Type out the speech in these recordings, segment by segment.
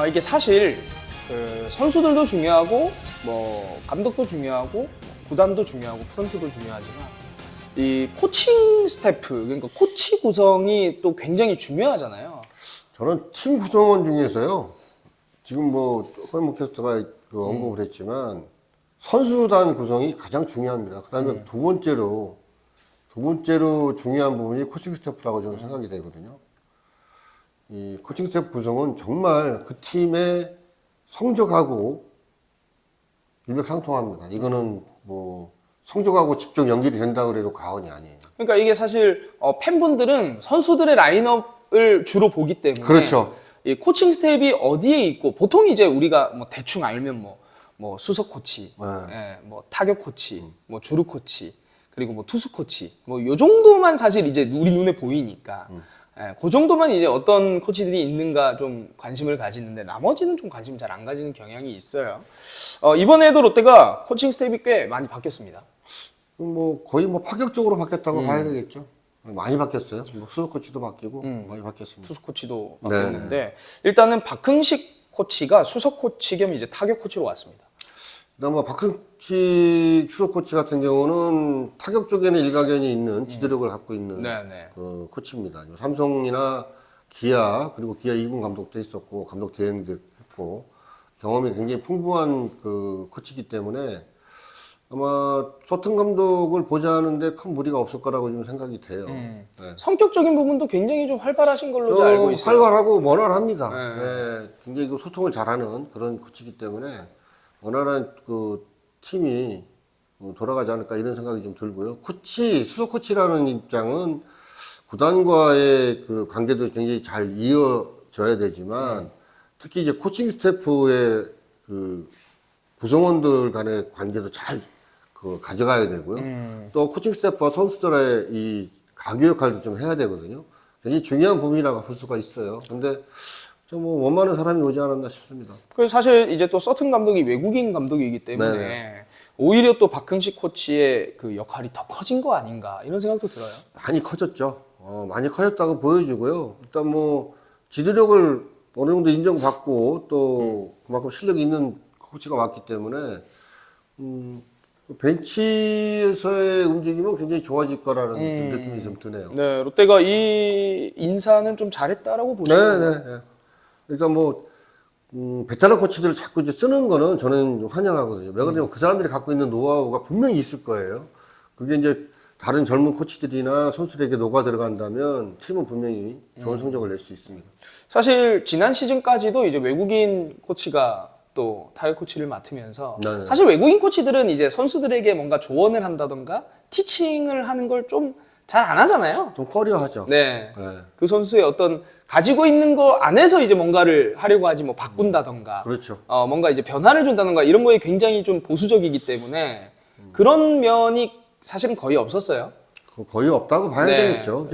이게 사실 그 선수들도 중요하고 뭐 감독도 중요하고 구단도 중요하고 프런트도 중요하지만 이 코칭 스태프 그러니까 코치 구성이 또 굉장히 중요하잖아요. 저는 팀 구성원 중에서요. 지금 뭐 허영무 캐스터가 그 언급을 했지만 선수단 구성이 가장 중요합니다. 그다음에 두 번째로 중요한 부분이 코칭 스태프라고 저는 생각이 되거든요. 이 코칭 스태프 구성은 정말 그 팀의 성적하고 일맥상통합니다. 이거는 뭐 성적하고 직접 연결이 된다고 그래도 과언이 아니에요. 그러니까 이게 사실 선수들은 선수들의 라인업을 주로 보기 때문에 그렇죠. 이 코칭 스텝이 어디에 있고 보통 이제 우리가 뭐 대충 알면 뭐 수석 코치, 예, 뭐 타격 코치, 뭐 주루 코치, 그리고 뭐 투수 코치, 뭐 요 정도만 사실 이제 우리 눈에 보이니까 예, 그 정도만 이제 어떤 코치들이 있는가 좀 관심을 가지는데 나머지는 좀 관심 잘 안 가지는 경향이 있어요. 이번에도 롯데가 코칭 스텝이 꽤 많이 바뀌었습니다. 뭐 거의 뭐 파격적으로 바뀌었다고 봐야 되겠죠. 많이 바뀌었어요. 뭐 수석 코치도 바뀌고 많이 바뀌었습니다. 투수 코치도 바뀌었는데 일단은 박흥식 코치가 수석 코치 겸 이제 타격 코치로 왔습니다. 그다음 뭐 박흥식 수석 코치 같은 경우는 타격 쪽에는 일가견이 있는 지도력을 갖고 있는 그 코치입니다. 삼성이나 기아 그리고 기아 2군 감독도 했었고 감독 대행도 했고 경험이 굉장히 풍부한 그 코치이기 때문에 아마 소튼 감독을 보좌하는데 큰 무리가 없을 거라고 좀 생각이 돼요. 네. 성격적인 부분도 굉장히 좀 활발하신 걸로 좀 알고 있어요. 활발하고 원활합니다. 네. 굉장히 그 소통을 잘하는 그런 코치이기 때문에 원활한 그 팀이 돌아가지 않을까 이런 생각이 좀 들고요. 수석 코치라는 입장은 구단과의 그 관계도 굉장히 잘 이어져야 되지만 특히 이제 코칭 스태프의 그 구성원들 간의 관계도 잘 가져가야 되고요. 또 코칭 스태프와 선수들의 이 가교 역할도 좀 해야 되거든요. 굉장히 중요한 부분이라고 볼 수가 있어요. 근데 좀 뭐 원만한 사람이 오지 않았나 싶습니다. 그래서 사실 이제 또 서튼 감독이 외국인 감독이기 때문에 네네. 오히려 또 박흥식 코치의 그 역할이 더 커진 거 아닌가 이런 생각도 들어요. 많이 커졌죠. 많이 커졌다고 보여지고요. 일단 뭐 지도력을 어느 정도 인정받고 또 그만큼 실력이 있는 코치가 왔기 때문에 벤치에서의 움직임은 굉장히 좋아질 거라는 좀 느낌이 좀 드네요. 네, 롯데가 이 인사는 좀 잘했다라고 보시는 거예요. 네. 그러니까 뭐 베테랑 코치들을 자꾸 이제 쓰는 거는 저는 환영하거든요. 왜 그러냐면 그 사람들이 갖고 있는 노하우가 분명히 있을 거예요. 그게 이제 다른 젊은 코치들이나 선수들에게 녹아 들어간다면 팀은 분명히 좋은 성적을 낼 수 있습니다. 사실 지난 시즌까지도 이제 외국인 코치가 또 타격 코치를 맡으면서 네네. 사실 외국인 코치들은 이제 선수들에게 뭔가 조언을 한다던가 티칭을 하는 걸 좀 잘 안 하잖아요. 좀 꺼려하죠. 네. 그 선수의 어떤 가지고 있는 거 안에서 이제 뭔가를 하려고 하지 뭐 바꾼다던가 그렇죠. 뭔가 이제 변화를 준다던가 이런 거에 굉장히 좀 보수적이기 때문에 그런 면이 사실은 거의 없었어요. 거의 없다고 봐야 네. 되겠죠.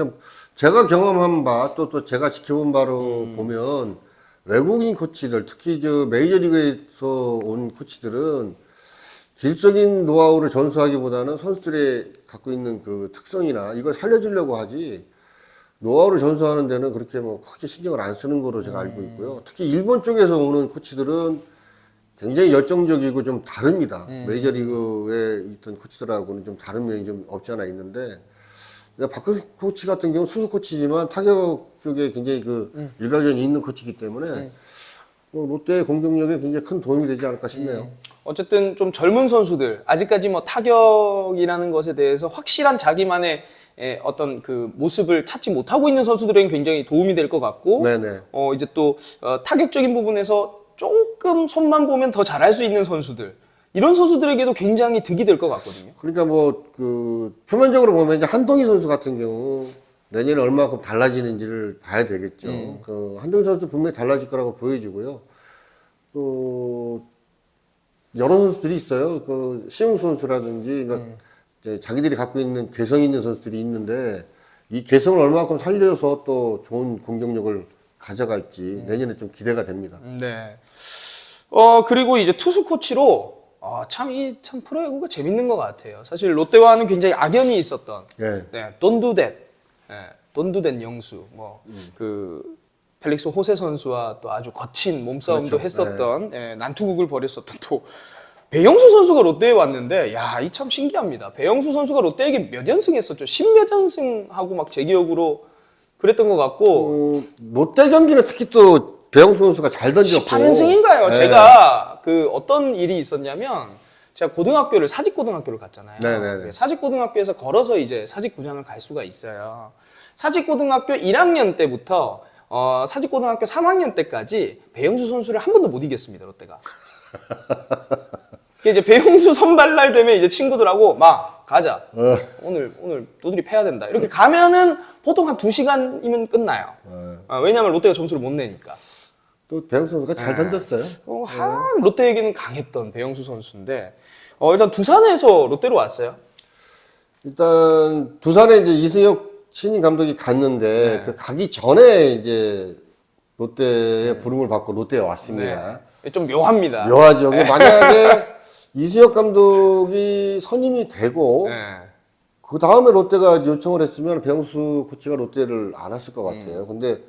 제가 경험한 바, 또 제가 지켜본 바로 보면, 외국인 코치들, 특히 메이저리그에서 온 코치들은 기술적인 노하우를 전수하기보다는 선수들의 갖고 있는 그 특성이나 이걸 살려주려고 하지, 노하우를 전수하는 데는 그렇게 뭐 크게 신경을 안 쓰는 거로 제가 알고 있고요. 특히 일본 쪽에서 오는 코치들은 굉장히 열정적이고 좀 다릅니다. 메이저리그에 있던 코치들하고는 좀 다른 면이 좀 없지 않아 있는데, 박근식 코치 같은 경우는 수석 코치지만 타격 쪽에 굉장히 그 일가견이 있는 코치이기 때문에 롯데의 공격력에 굉장히 큰 도움이 되지 않을까 싶네요. 어쨌든 좀 젊은 선수들 아직까지 뭐 타격이라는 것에 대해서 확실한 자기만의 어떤 그 모습을 찾지 못하고 있는 선수들에겐 굉장히 도움이 될 것 같고 네네. 이제 또 타격적인 부분에서 조금 손만 보면 더 잘할 수 있는 선수들 이런 선수들에게도 굉장히 득이 될 것 같거든요. 그러니까 표면적으로 보면 이제 한동희 선수 같은 경우 내년에 얼마큼 달라지는지를 봐야 되겠죠. 한동희 선수 분명히 달라질 거라고 보여지고요. 또 여러 선수들이 있어요. 시흥 선수라든지 이제 자기들이 갖고 있는 개성 있는 선수들이 있는데 이 개성을 얼마큼 살려서 또 좋은 공격력을 가져갈지 내년에 좀 기대가 됩니다. 네. 그리고 이제 투수 코치로 참 프로야구가 재밌는 것 같아요. 사실 롯데와는 굉장히 악연이 있었던 예. 돈두댓 영수 펠릭스 호세 선수와 또 아주 거친 몸싸움도 그렇죠. 했었던 예, 난투극을 벌였었던 또 배영수 선수가 롯데에 왔는데 야, 이 참 신기합니다. 배영수 선수가 롯데에게 몇 연승 했었죠? 10몇 연승하고 막 제 기억으로 그랬던 것 같고 롯데 경기는 특히 또 배영수 선수가 잘 던졌고 18연승인가요? 네. 제가 그 어떤 일이 있었냐면 제가 고등학교를 사직고등학교를 갔잖아요. 네네네. 사직고등학교에서 걸어서 이제 사직구장을 갈 수가 있어요. 사직고등학교 1학년 때부터 사직고등학교 3학년 때까지 배영수 선수를 한 번도 못 이겼습니다. 롯데가. 이제 배영수 선발날 되면 이제 친구들하고 막 가자. 오늘 두드리 패야 된다. 이렇게 가면은 보통 한 2시간이면 끝나요. 왜냐하면 롯데가 점수를 못 내니까. 또 배영수 선수가 잘 던졌어요. 롯데에게는 강했던 배영수 선수인데 일단 두산에서 롯데로 왔어요. 일단 두산에 이제 이승엽 신인 감독이 갔는데 그 가기 전에 이제 롯데의 부름을 받고 롯데에 왔습니다. 네. 좀 묘합니다. 묘하죠. 만약에 이승엽 감독이 선임이 되고 네. 그 다음에 롯데가 요청을 했으면 배영수 코치가 롯데를 안 왔을 것 같아요. 근데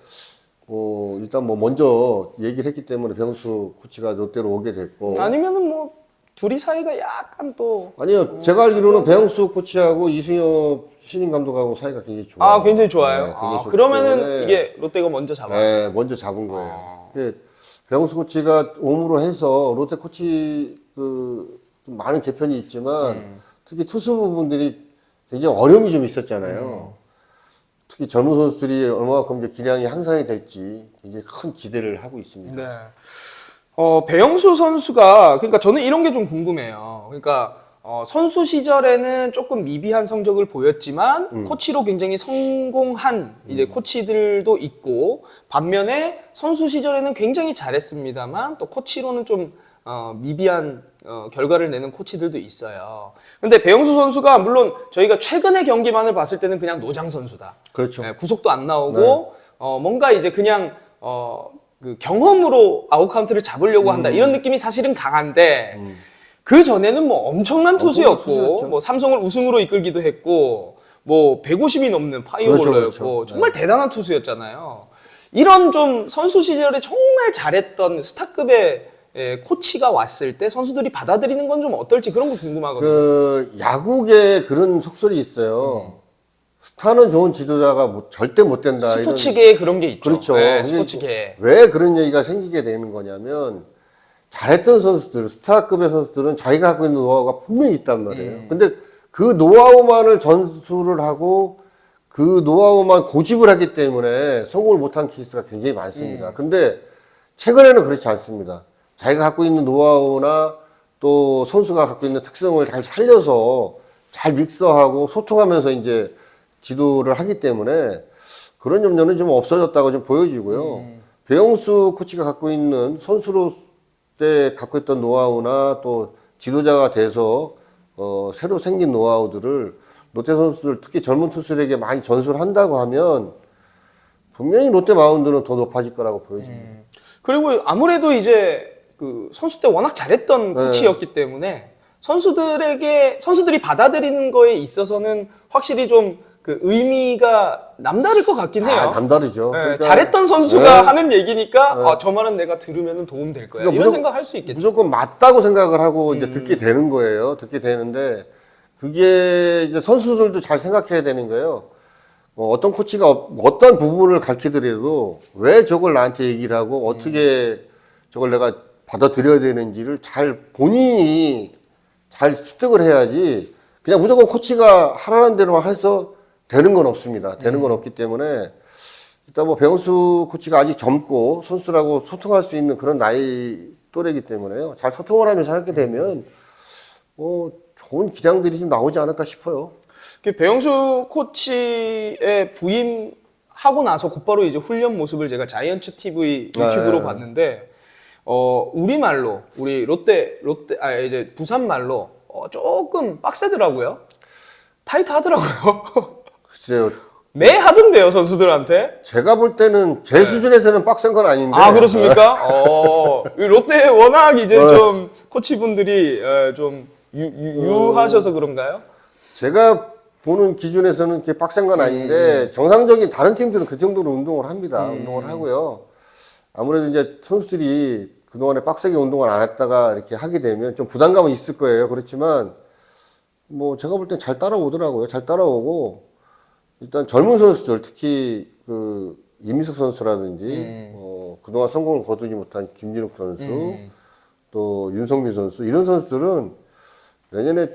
일단 뭐 먼저 얘기를 했기 때문에 배영수 코치가 롯데로 오게 됐고 아니면은 뭐 둘이 사이가 약간 또 아니요. 제가 알기로는 배영수 코치하고 이승엽 신인 감독하고 사이가 굉장히 좋아요. 굉장히 좋아요. 네, 굉장히 좋기 그러면은 때문에 이게 롯데가 먼저 잡아요. 네, 먼저 잡은 거예요. 배영수 코치가 옴으로 해서 롯데 코치 좀 많은 개편이 있지만 특히 투수 부분들이 굉장히 어려움이 좀 있었잖아요. 특히 젊은 선수들이 얼마만큼 이제 기량이 향상이 될지 굉장히 큰 기대를 하고 있습니다. 네. 배영수 선수가 그러니까 저는 이런 게 좀 궁금해요. 그러니까 선수 시절에는 조금 미비한 성적을 보였지만 코치로 굉장히 성공한 이제 코치들도 있고 반면에 선수 시절에는 굉장히 잘했습니다만 또 코치로는 좀 미비한 결과를 내는 코치들도 있어요. 근데 배영수 선수가 물론 저희가 최근의 경기만을 봤을 때는 그냥 노장 선수다. 그렇죠. 네, 구속도 안 나오고 뭔가 이제 그냥 그 경험으로 아웃카운트를 잡으려고 한다 이런 느낌이 사실은 강한데 그 전에는 뭐 엄청난 투수였고 투수였죠. 뭐 삼성을 우승으로 이끌기도 했고 뭐 150이 넘는 파이어볼러였고 그렇죠. 정말 대단한 투수였잖아요. 이런 좀 선수 시절에 정말 잘했던 스타급의 코치가 왔을 때 선수들이 받아들이는 건 좀 어떨지 그런 거 궁금하거든요. 그 야구계 그런 속설이 있어요. 스타는 좋은 지도자가 절대 못 된다. 스포츠계에 그런 게 있죠. 그렇죠. 네, 스포츠계에. 왜 그런 얘기가 생기게 되는 거냐면 잘했던 선수들, 스타급의 선수들은 자기가 갖고 있는 노하우가 분명히 있단 말이에요. 근데 그 노하우만을 전수를 하고 그 노하우만 고집을 하기 때문에 성공을 못한 케이스가 굉장히 많습니다. 근데 최근에는 그렇지 않습니다. 자기가 갖고 있는 노하우나 또 선수가 갖고 있는 특성을 잘 살려서 잘 믹서하고 소통하면서 이제 지도를 하기 때문에 그런 염려는 좀 없어졌다고 좀 보여지고요. 배영수 코치가 갖고 있는 선수로 때 갖고 있던 노하우나 또 지도자가 돼서 새로 생긴 노하우들을 롯데 선수들 특히 젊은 투수들에게 많이 전수를 한다고 하면 분명히 롯데 마운드는 더 높아질 거라고 보여집니다. 그리고 아무래도 이제 그 선수 때 워낙 잘했던 코치였기 때문에 선수들이 받아들이는 거에 있어서는 확실히 좀 그 의미가 남다를 것 같긴 해요. 남다르죠. 네, 그러니까, 잘했던 선수가 하는 얘기니까 저 말은 내가 들으면 도움 될 거야. 그러니까 이런 생각 할 수 있겠죠. 무조건 맞다고 생각을 하고 이제 듣게 되는 거예요. 듣게 되는데 그게 이제 선수들도 잘 생각해야 되는 거예요. 어떤 코치가 어떤 부분을 가르치더라도 왜 저걸 나한테 얘기를 하고 어떻게 저걸 내가 받아들여야 되는지를 잘 본인이 잘 습득을 해야지 그냥 무조건 코치가 하라는 대로만 해서 되는 건 없습니다. 되는 건 없기 때문에 일단 뭐 배영수 코치가 아직 젊고 선수라고 소통할 수 있는 그런 나이 또래이기 때문에요. 잘 소통을 하면서 하게 되면 좋은 기량들이 좀 나오지 않을까 싶어요. 배영수 코치의 부임하고 나서 곧바로 이제 훈련 모습을 제가 자이언츠 TV 유튜브로 봤는데 우리말로 우리 이제 부산 말로 조금 빡세더라고요. 타이트하더라고요. 글쎄요. 매 하던데요, 선수들한테. 제가 볼 때는 제 수준에서는 빡센 건 아닌데. 아, 그렇습니까? 롯데 워낙 이제 좀 코치분들이 좀 유하셔서 그런가요? 제가 보는 기준에서는 이렇게 빡센 건 아닌데 정상적인 다른 팀들은 그 정도로 운동을 합니다. 운동을 하고요. 아무래도 이제 선수들이 그동안에 빡세게 운동을 안 했다가 이렇게 하게 되면 좀 부담감은 있을 거예요. 그렇지만 뭐 제가 볼 땐 잘 따라오더라고요. 잘 따라오고 일단 젊은 선수들 특히 그 이민석 선수라든지 그동안 성공을 거두지 못한 김진욱 선수 또 윤성민 선수 이런 선수들은 내년에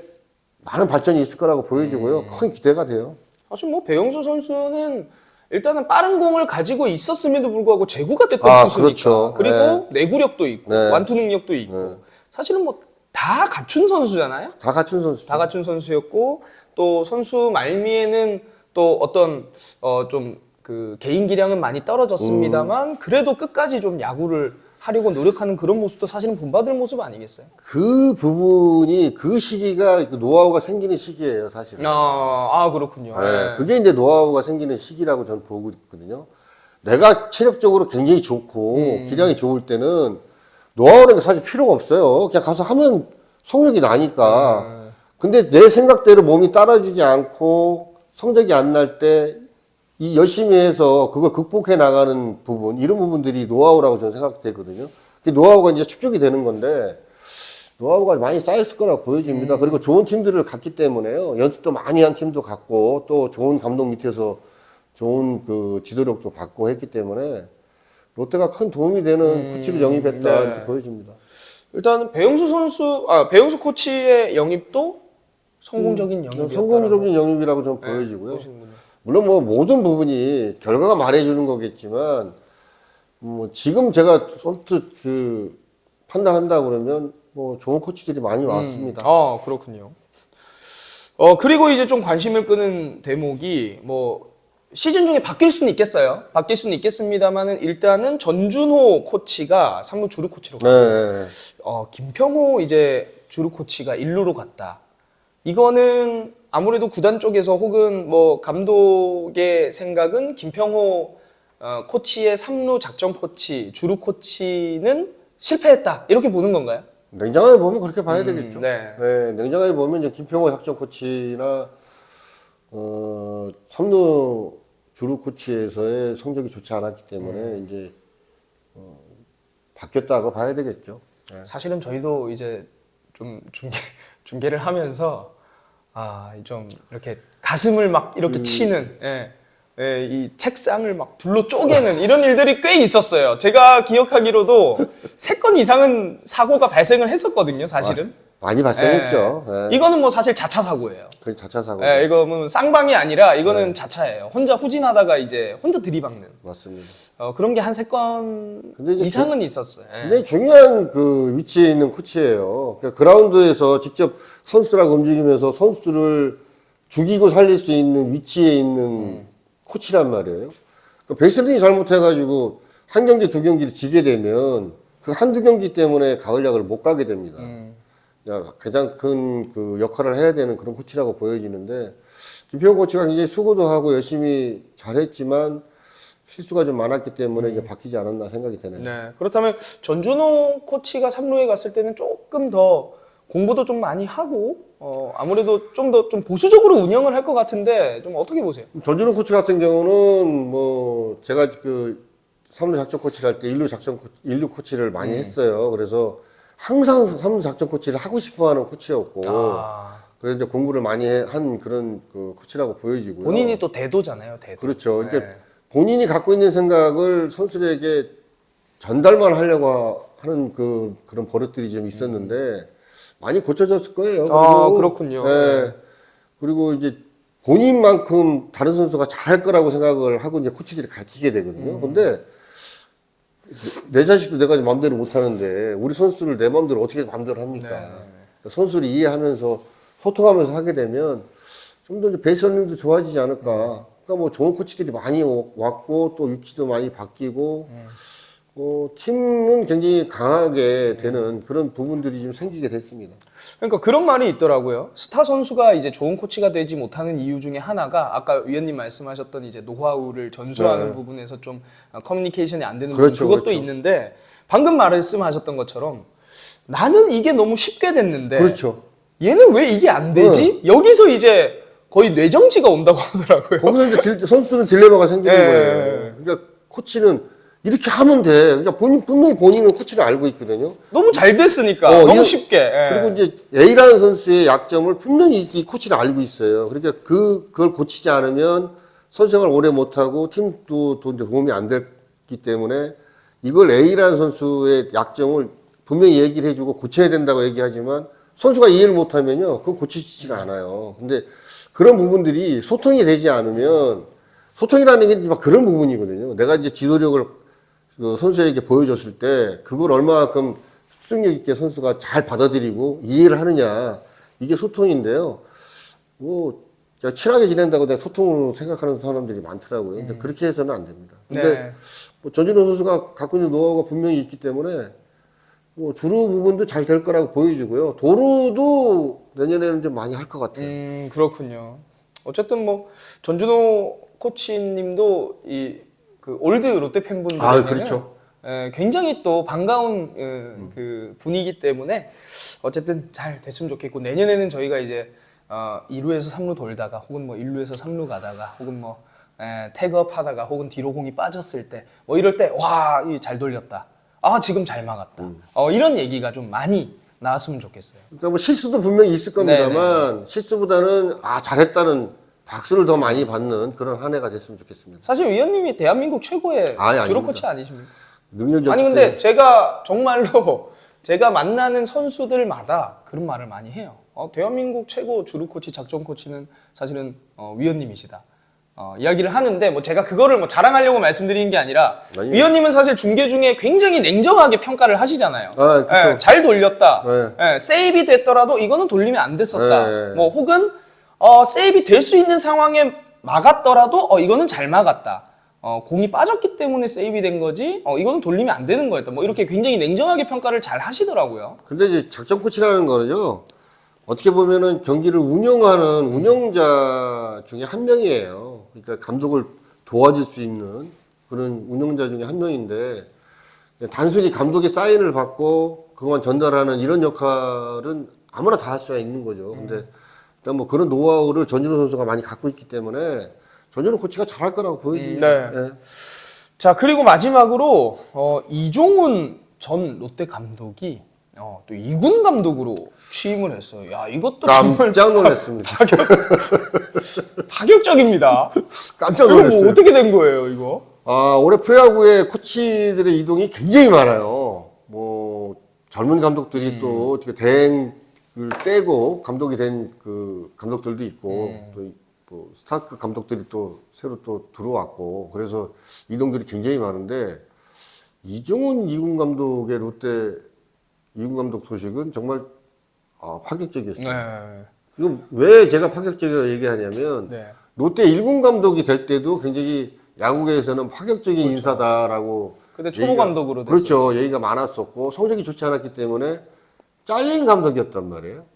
많은 발전이 있을 거라고 보여지고요. 큰 기대가 돼요. 사실 뭐 배영수 선수는 일단은 빠른 공을 가지고 있었음에도 불구하고 제구가 됐던 투수니까. 그렇죠. 그리고 네. 내구력도 있고 네. 완투 능력도 있고 사실은 뭐 다 갖춘 선수잖아요. 다 갖춘 선수. 다 갖춘 선수였고 또 선수 말미에는 또 어떤 좀 그 개인 기량은 많이 떨어졌습니다만 그래도 끝까지 좀 야구를 하려고 노력하는 그런 모습도 사실은 본받을 모습 아니겠어요? 그 부분이 그 시기가 그 노하우가 생기는 시기예요, 사실은. 그렇군요. 네, 네. 그게 이제 노하우가 생기는 시기라고 저는 보고 있거든요. 내가 체력적으로 굉장히 좋고 기량이 좋을 때는 노하우는 사실 필요가 없어요. 그냥 가서 하면 성적이 나니까. 근데 내 생각대로 몸이 따라주지 않고 성적이 안 날 때 이 열심히 해서 그걸 극복해 나가는 부분, 이런 부분들이 노하우라고 저는 생각되거든요. 그 노하우가 이제 축적이 되는 건데 노하우가 많이 쌓였을 거라고 보여집니다. 그리고 좋은 팀들을 갔기 때문에요. 연습도 많이 한 팀도 갔고 또 좋은 감독 밑에서 좋은 그 지도력도 받고 했기 때문에 롯데가 큰 도움이 되는 코치를 영입했다 네. 이렇게 보여집니다. 일단 배영수 코치의 영입도 성공적인 영입이었다. 성공적인 영입이라고 저는 보여지고요. 물론 뭐 모든 부분이 결과가 말해주는 거겠지만 뭐 지금 제가 선뜻 그 판단한다 그러면 뭐 좋은 코치들이 많이 왔습니다. 그렇군요. 그리고 이제 좀 관심을 끄는 대목이 뭐 시즌 중에 바뀔 수는 있겠어요. 바뀔 수는 있겠습니다만은 일단은 전준호 코치가 3루 주루 코치로 갔고 네. 김평호 이제 주루 코치가 1루로 갔다. 이거는 아무래도 구단 쪽에서 혹은 뭐 감독의 생각은 김평호 코치의 3루 작전 코치, 주루 코치는 실패했다. 이렇게 보는 건가요? 냉정하게 보면 그렇게 봐야 되겠죠. 네. 네, 냉정하게 보면 이제 김평호 작전 코치나 3루 주루 코치에서의 성적이 좋지 않았기 때문에 이제 바뀌었다고 봐야 되겠죠. 네. 사실은 저희도 이제 좀 중계를 하면서 좀 이렇게 가슴을 막 이렇게 치는 이 책상을 막 둘로 쪼개는 이런 일들이 꽤 있었어요. 제가 기억하기로도 3건 이상은 사고가 발생을 했었거든요, 사실은. 많이 발생했죠. 네. 이거는 뭐 사실 자차 사고예요. 그 자차 사고. 이거 뭐 쌍방이 아니라 이거는 자차예요. 혼자 후진하다가 이제 혼자 들이박는. 맞습니다. 그런 게 한 3건 이상은 있었어요. 굉장히 중요한 그 위치에 있는 코치예요. 그러니까 그라운드에서 직접 선수랑 움직이면서 선수를 죽이고 살릴 수 있는 위치에 있는 코치란 말이에요. 그러니까 베이스런이 잘못해가지고 한 경기, 두 경기를 지게 되면 그 한두 경기 때문에 가을 야구를 못 가게 됩니다. 가장 큰 그 역할을 해야 되는 그런 코치라고 보여지는데 김평호 코치가 굉장히 수고도 하고 열심히 잘했지만 실수가 좀 많았기 때문에 이제 바뀌지 않았나 생각이 되네요. 네. 그렇다면 전준호 코치가 3루에 갔을 때는 조금 더 공부도 좀 많이 하고 아무래도 좀 더 좀 보수적으로 운영을 할 것 같은데 좀 어떻게 보세요? 전준호 코치 같은 경우는 뭐 제가 그 3루 작전 코치를 할 때 1루 코치를 많이 했어요. 그래서 항상 3루 작전 코치를 하고 싶어 하는 코치였고 그래서 이제 공부를 많이 한 그런 그 코치라고 보여지고요. 본인이 또 대도잖아요, 대도. 그렇죠. 그러니까 본인이 갖고 있는 생각을 선수들에게 전달만 하려고 하는 그런 버릇들이 좀 있었는데 많이 고쳐졌을 거예요. 그리고, 그렇군요. 네. 그리고 이제 본인만큼 다른 선수가 잘할 거라고 생각을 하고 이제 코치들이 가르치게 되거든요. 근데 내 자식도 내가 마음대로 못 하는데 우리 선수를 내 마음대로 어떻게 마음대로 합니까? 그러니까 선수를 이해하면서 소통하면서 하게 되면 좀 더 베이스런닝도 좋아지지 않을까. 그러니까 뭐 좋은 코치들이 많이 왔고 또 위치도 많이 바뀌고 팀은 굉장히 강하게 되는 그런 부분들이 좀 생기게 됐습니다. 그러니까 그런 말이 있더라고요. 스타 선수가 이제 좋은 코치가 되지 못하는 이유 중에 하나가 아까 위원님 말씀하셨던 이제 노하우를 전수하는 부분에서 좀 커뮤니케이션이 안 되는 부분 그것도 그렇죠. 있는데 방금 말씀하셨던 것처럼 나는 이게 너무 쉽게 됐는데 그렇죠. 얘는 왜 이게 안 되지? 여기서 이제 거의 뇌정지가 온다고 하더라고요. 거기서 이제 선수는 딜레마가 생기는 예. 거예요. 그러니까 코치는 이렇게 하면 돼. 그러니까 분명히 본인은 코치를 알고 있거든요. 너무 잘 됐으니까 너무 쉽게. 예. 그리고 이제 A라는 선수의 약점을 분명히 이 코치는 알고 있어요. 그러니까 그걸 고치지 않으면 선수생활 오래 못하고 팀도 이제 도움이 안 됐기 때문에 이걸 A라는 선수의 약점을 분명히 얘기를 해주고 고쳐야 된다고 얘기하지만 선수가 이해를 못하면요, 그건 고치지가 않아요. 근데 그런 부분들이 소통이 되지 않으면, 소통이라는 게 막 그런 부분이거든요. 내가 이제 지도력을 그 선수에게 보여줬을 때 그걸 얼마만큼 수득력 있게 선수가 잘 받아들이고 이해를 하느냐, 이게 소통인데요. 뭐 그냥 친하게 지낸다고 내가 소통으로 생각하는 사람들이 많더라고요. 근데 그렇게 해서는 안 됩니다. 근데 네. 뭐 전진호 선수가 갖고 있는 노하우가 분명히 있기 때문에 뭐 주루 부분도 잘 될 거라고 보여주고요. 도루도 내년에는 좀 많이 할 것 같아요. 그렇군요. 어쨌든 뭐 전준호 코치님도 이 그 올드 롯데 팬분들에게는 그렇죠. 굉장히 또 반가운 그 분위기 때문에 어쨌든 잘 됐으면 좋겠고 내년에는 저희가 이제 2루에서 3루 돌다가 혹은 뭐 1루에서 3루 가다가 혹은 뭐 태그업 하다가 혹은 뒤로 공이 빠졌을 때 뭐 이럴 때 와, 이 잘 돌렸다. 아, 지금 잘 막았다. 이런 얘기가 좀 많이 나왔으면 좋겠어요. 그러니까 뭐 실수도 분명히 있을 겁니다만 실수보다는 잘했다는 박수를 더 많이 받는 그런 한 해가 됐으면 좋겠습니다. 사실 위원님이 대한민국 최고의 아닙니다. 주로 코치 아니십니까? 능력이 아니 없기 근데 제가 정말로 제가 만나는 선수들마다 그런 말을 많이 해요. 대한민국 최고 주루 코치, 작전 코치는 사실은 위원님이시다. 이야기를 하는데 뭐 제가 그거를 뭐 자랑하려고 말씀드리는 게 아니라 아니요. 위원님은 사실 중계 중에 굉장히 냉정하게 평가를 하시잖아요. 그쵸. 잘 돌렸다. 네. 세이브 됐더라도 이거는 돌리면 안 됐었다. 네. 뭐 혹은 세이브 될 수 있는 상황에 막았더라도 이거는 잘 막았다. 공이 빠졌기 때문에 세이브 된 거지. 이거는 돌리면 안 되는 거였다. 뭐 이렇게 굉장히 냉정하게 평가를 잘 하시더라고요. 근데 이제 작전 코치라는 거는요, 어떻게 보면은 경기를 운영하는 운영자 중에 한 명이에요. 그러니까 감독을 도와줄 수 있는 그런 운영자 중에 한 명인데, 단순히 감독의 사인을 받고 그것만 전달하는 이런 역할은 아무나 다 할 수가 있는 거죠. 근데 일단 뭐 그런 노하우를 전준호 선수가 많이 갖고 있기 때문에 전준호 코치가 잘할 거라고 보여집니다. 네. 자, 그리고 마지막으로 이종훈 전 롯데 감독이 또 2군 감독으로 취임을 했어요. 야, 이것도 정말 깜짝 놀랐습니다. 파격적입니다. 깜짝 이거 뭐 놀랐어요. 어떻게 된 거예요, 이거? 올해 프로야구의 코치들의 이동이 굉장히 많아요. 뭐 젊은 감독들이 또 어떻게 대행을 떼고 감독이 된 그 감독들도 있고 또 뭐 스타급 감독들이 또 새로 또 들어왔고 그래서 이동들이 굉장히 많은데 이종훈 2군 감독의 롯데 2군 감독 소식은 정말 파격적이었어요. 네. 이거 왜 제가 파격적이라고 얘기하냐면 네. 롯데 1군 감독이 될 때도 굉장히 야구계에서는 파격적인 인사다라고 그때 초보 감독으로 됐어요. 그렇죠. 얘기가 많았었고 성적이 좋지 않았기 때문에 잘린 감독이었단 말이에요.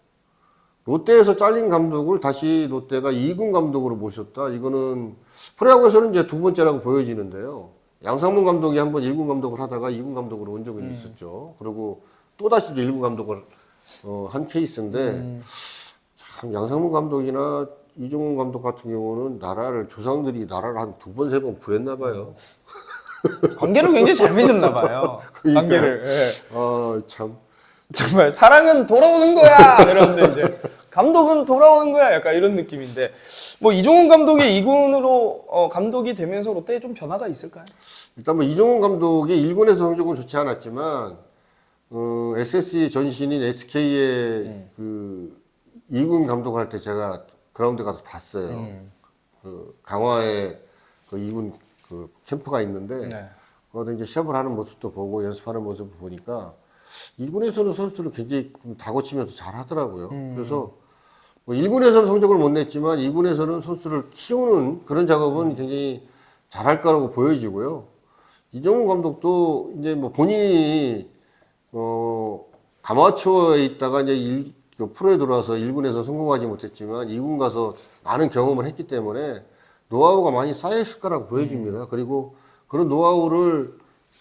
롯데에서 잘린 감독을 다시 롯데가 2군 감독으로 모셨다. 이거는 프로야구에서는 이제 두 번째라고 보여지는데요. 양상문 감독이 한번 1군 감독을 하다가 2군 감독으로 온 적은 있었죠. 그리고 또 다시 1군 감독을 한 케이스인데 참 양상문 감독이나 이종훈 감독 같은 경우는 조상들이 나라를 한 2번, 3번 구했나 봐요. 관계를 굉장히 잘 맺었나 봐요. 그러니까. 관계를. 예. 참. 정말 사랑은 돌아오는 거야 이러는데 이제 감독은 돌아오는 거야 약간 이런 느낌인데 뭐 이종훈 감독이 2군으로 감독이 되면서 롯데에 좀 변화가 있을까요? 일단 뭐 이종훈 감독이 1군에서 성적은 좋지 않았지만 SS의 전신인 SK의 그 2군 감독할 때 제가 그라운드 가서 봤어요. 그 강화에 그 2군 그 캠프가 있는데 네. 거기서 이제 시합을 하는 모습도 보고 연습하는 모습을 보니까 2군에서는 선수를 굉장히 다 고치면서 잘 하더라고요. 그래서 뭐 1군에서는 성적을 못 냈지만 2군에서는 선수를 키우는 그런 작업은 굉장히 잘할 거라고 보여지고요. 이종훈 감독도 이제 뭐 본인이 아마추어에 있다가 이제 프로에 들어와서 1군에서 성공하지 못했지만 2군 가서 많은 경험을 했기 때문에 노하우가 많이 쌓여있을 거라고 보여집니다. 그리고 그런 노하우를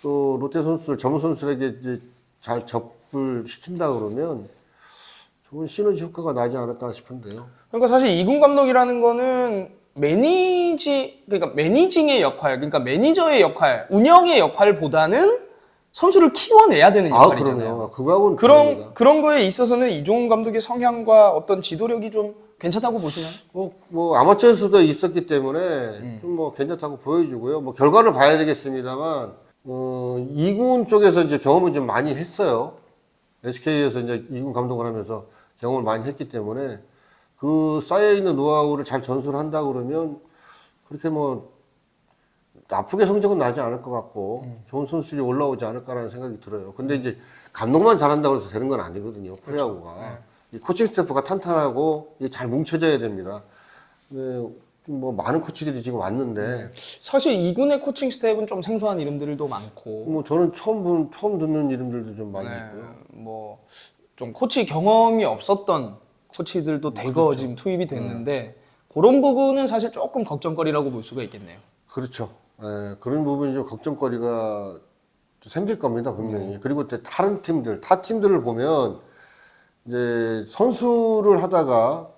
또 롯데 선수들, 젊은 선수들에게 이제 잘 접을 시킨다 그러면 좋은 시너지 효과가 나지 않을까 싶은데요. 그러니까 사실 이군 감독이라는 거는 그러니까 매니징의 역할, 그러니까 매니저의 역할, 운영의 역할보다는 선수를 키워내야 되는 역할이잖아요. 그럼요. 그거하고는 다릅니다. 그런 거에 있어서는 이종훈 감독의 성향과 어떤 지도력이 좀 괜찮다고 보시나요? 뭐 아마추어에서도 있었기 때문에 좀 뭐 괜찮다고 보여주고요. 뭐 결과를 봐야 되겠습니다만, 이군 쪽에서 이제 경험을 좀 많이 했어요. SK에서 이제 이군 감독을 하면서 경험을 많이 했기 때문에 그 쌓여있는 노하우를 잘 전수를 한다 그러면 그렇게 뭐 나쁘게 성적은 나지 않을 것 같고 좋은 선수들이 올라오지 않을까라는 생각이 들어요. 근데 이제 감독만 잘한다고 해서 되는 건 아니거든요. 프로야구가. 이 코칭 스태프가 탄탄하고 이게 잘 뭉쳐져야 됩니다. 네, 뭐 많은 코치들이 지금 왔는데 사실 이군의 코칭 스텝은 좀 생소한 이름들도 많고, 뭐 저는 처음 듣는 이름들도 좀 많이 있고요. 뭐 좀 코치 경험이 없었던 코치들도 대거 지금 투입이 됐는데 그런 부분은 사실 조금 걱정거리라고 볼 수가 있겠네요. 그렇죠. 예, 그런 부분이 좀 걱정거리가 생길 겁니다, 분명히. 그리고 또 다른 팀들, 타 팀들을 보면 이제 선수를 하다가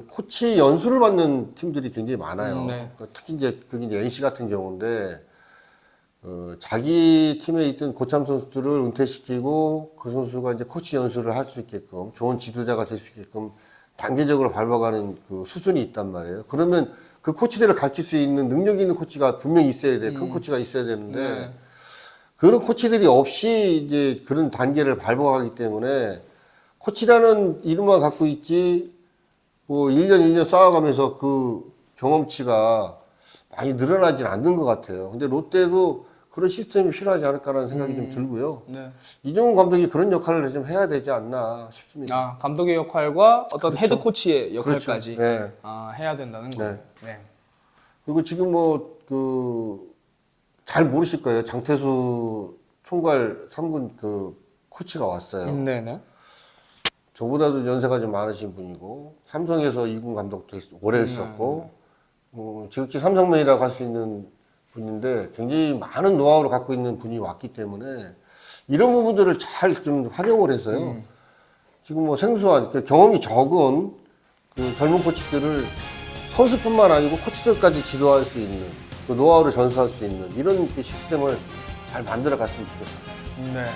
코치 연수를 받는 팀들이 굉장히 많아요. 네. 특히 이제 그게 이제 NC 같은 경우인데 자기 팀에 있던 고참 선수들을 은퇴시키고 그 선수가 이제 코치 연수를 할 수 있게끔 좋은 지도자가 될 수 있게끔 단계적으로 밟아가는 그 수순이 있단 말이에요. 그러면 그 코치들을 가르칠 수 있는 능력 있는 코치가 분명히 있어야 돼. 큰 코치가 있어야 되는데 네. 그런 코치들이 없이 이제 그런 단계를 밟아가기 때문에 코치라는 이름만 갖고 있지 뭐 1년 1년 쌓아가면서 그 경험치가 많이 늘어나진 않는 것 같아요. 근데 롯데도 그런 시스템이 필요하지 않을까라는 생각이 좀 들고요. 네. 이종훈 감독이 그런 역할을 좀 해야 되지 않나 싶습니다. 감독의 역할과 어떤 그렇죠. 헤드 코치의 역할까지 그렇죠. 네. 해야 된다는 거예요. 네. 그리고 지금 잘 모르실 거예요. 장태수 총괄 3군 코치가 왔어요. 네네. 저보다도 연세가 좀 많으신 분이고, 삼성에서 2군 감독도 오래 했었고, 지극히 삼성맨이라고 할 수 있는 분인데, 굉장히 많은 노하우를 갖고 있는 분이 왔기 때문에, 이런 부분들을 잘 좀 활용을 해서요. 지금 뭐 생소한, 경험이 적은 그 젊은 코치들을 선수뿐만 아니고 코치들까지 지도할 수 있는, 그 노하우를 전수할 수 있는 이런 그 시스템을 잘 만들어 갔으면 좋겠어요. 네.